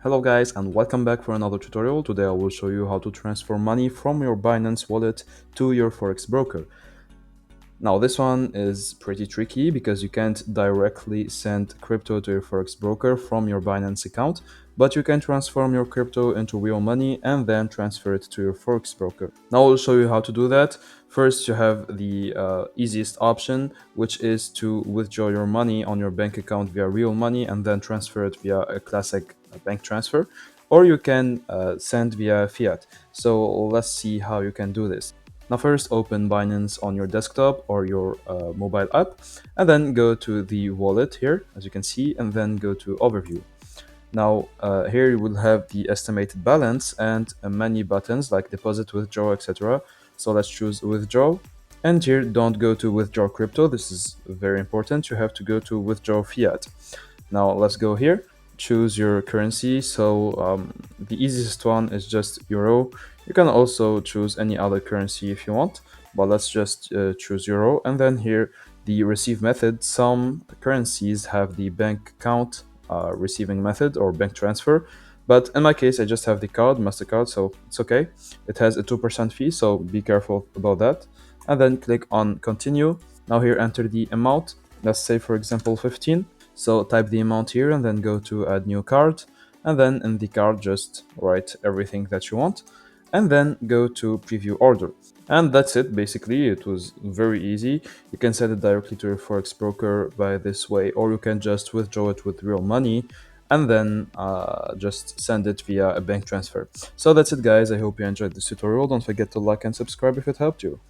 Hello guys and welcome back for another tutorial. Today I will show you how to transfer money from your Binance wallet to your Forex broker. Now this one is pretty tricky because you can't directly send crypto to your Forex broker from your Binance account, but you can transform your crypto into real money and then transfer it to your Forex broker. Now I'll show you how to do that. First, you have the easiest option, which is to withdraw your money on your bank account via real money and then transfer it via a classic bank transfer, or you can send via fiat. So let's see how you can do this. Now first open Binance on your desktop or your mobile app and then go to the wallet here as you can see and then go to overview. Now here you will have the estimated balance and many buttons like deposit, withdraw, etc. So let's choose withdraw, and here don't go to withdraw crypto, this is very important, you have to go to withdraw fiat. Now let's go here, choose your currency. So the easiest one is just euro. You can also choose any other currency if you want, but let's just choose euro. And then here the receive method, some currencies have the bank account receiving method or bank transfer, but in my case I just have the card, MasterCard, so it's okay. It has a 2% fee, so be careful about that. And then click on continue. Now here enter the amount, let's say for example 15. So type the amount here and then go to add new card, and then in the card just write everything that you want and then go to preview order. And that's it, basically. It was very easy. You can send it directly to your Forex broker by this way, or you can just withdraw it with real money and then just send it via a bank transfer. So that's it guys, I hope you enjoyed this tutorial. Don't forget to like and subscribe if it helped you.